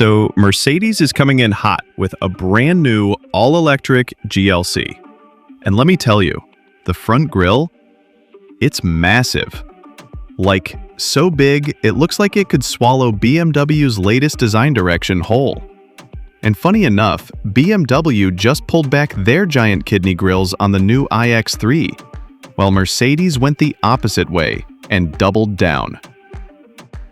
So Mercedes is coming in hot with a brand new all-electric GLC. And let me tell you, the front grille, it's massive. Like, so big, it looks like it could swallow BMW's latest design direction whole. And funny enough, BMW just pulled back their giant kidney grilles on the new iX3, while Mercedes went the opposite way and doubled down.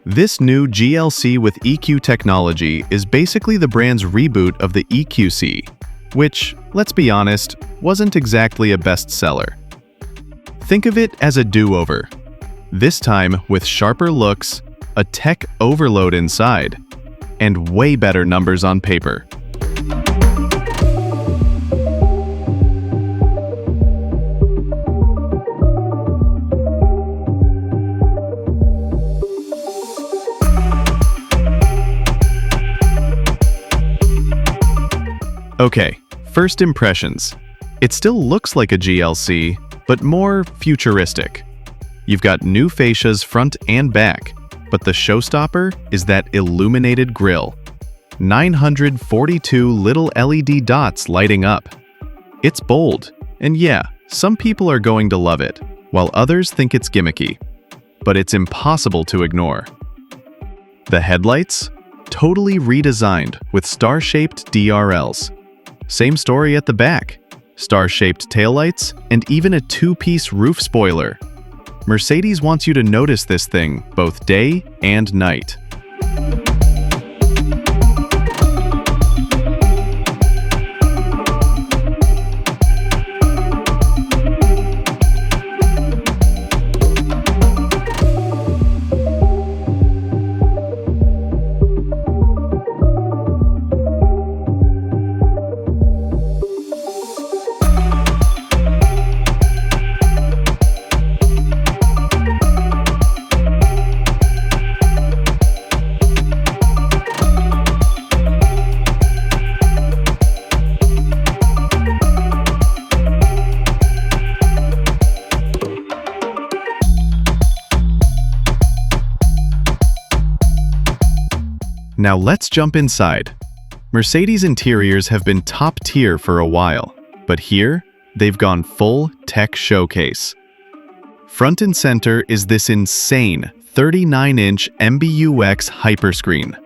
This new GLC with EQ technology is basically the brand's reboot of the EQC, which, let's be honest, wasn't exactly a bestseller. Think of it as a do-over. This time with sharper looks, a tech overload inside, and way better numbers on paper. Okay, first impressions. It still looks like a GLC, but more futuristic. You've got new fascias front and back, but the showstopper is that illuminated grille. 942 little LED dots lighting up. It's bold, and yeah, some people are going to love it, while others think it's gimmicky. But it's impossible to ignore. The headlights? Totally redesigned with star-shaped DRLs. Same story at the back. Star-shaped taillights and even a two-piece roof spoiler. Mercedes wants you to notice this thing both day and night. Now let's jump inside. Mercedes interiors have been top tier for a while, but here, they've gone full tech showcase. Front and center is this insane 39-inch MBUX Hyperscreen.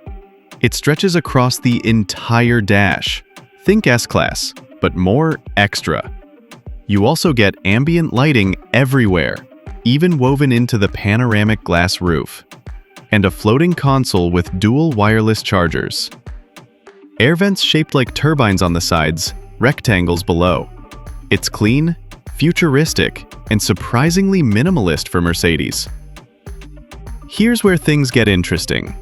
It stretches across the entire dash. Think S-Class, but more extra. You also get ambient lighting everywhere, even woven into the panoramic glass roof. And a floating console with dual wireless chargers. Air vents shaped like turbines on the sides, rectangles below. It's clean, futuristic, and surprisingly minimalist for Mercedes. Here's where things get interesting.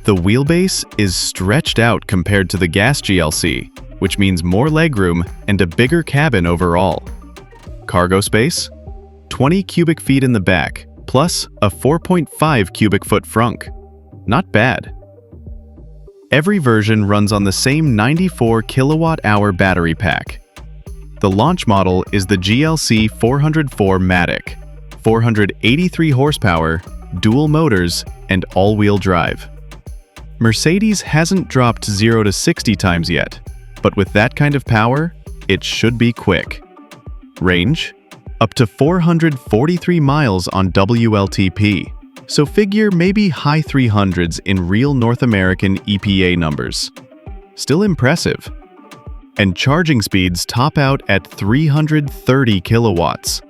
The wheelbase is stretched out compared to the gas GLC, which means more legroom and a bigger cabin overall. Cargo space? 20 cubic feet in the back, plus a 4.5 cubic foot frunk. Not bad. Every version runs on the same 94 kilowatt-hour battery pack. The launch model is the GLC 404 Matic, 483 horsepower, dual motors, and all-wheel drive. Mercedes hasn't dropped 0 to 60 times yet, but with that kind of power, it should be quick. Range? Up to 443 miles on WLTP, so figure maybe high 300s in real North American EPA numbers. Still impressive. And charging speeds top out at 330 kilowatts.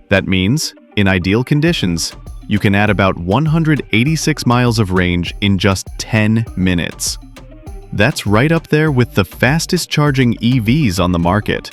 That means, in ideal conditions, you can add about 186 miles of range in just 10 minutes. That's right up there with the fastest charging EVs on the market.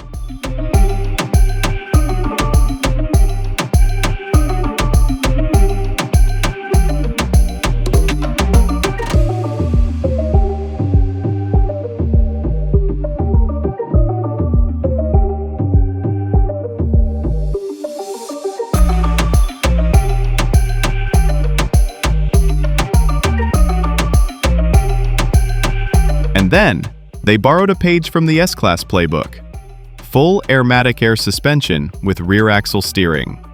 And then, they borrowed a page from the S-Class playbook. Full airmatic air suspension with rear axle steering.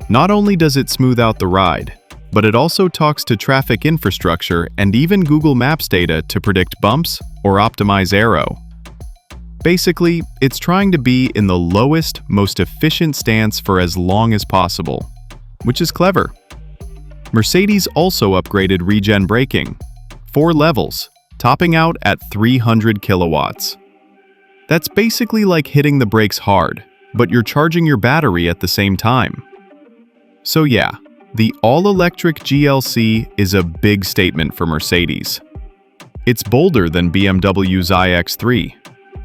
Not only does it smooth out the ride, but it also talks to traffic infrastructure and even Google Maps data to predict bumps or optimize aero. Basically, it's trying to be in the lowest, most efficient stance for as long as possible, which is clever. Mercedes also upgraded regen braking, 4 levels, topping out at 300 kilowatts. That's basically like hitting the brakes hard, but you're charging your battery at the same time. So yeah, the all-electric GLC is a big statement for Mercedes. It's bolder than BMW's iX3,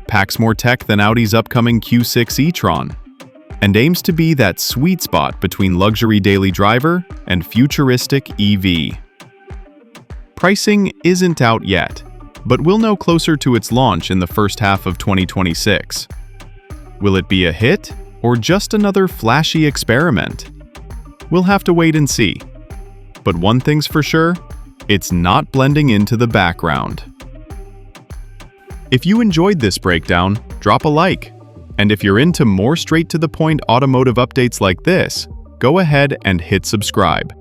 packs more tech than Audi's upcoming Q6 e-tron, and aims to be that sweet spot between luxury daily driver and futuristic EV. Pricing isn't out yet, but we'll know closer to its launch in the first half of 2026. Will it be a hit or just another flashy experiment? We'll have to wait and see. But one thing's for sure, it's not blending into the background. If you enjoyed this breakdown, drop a like. And if you're into more straight-to-the-point automotive updates like this, go ahead and hit subscribe.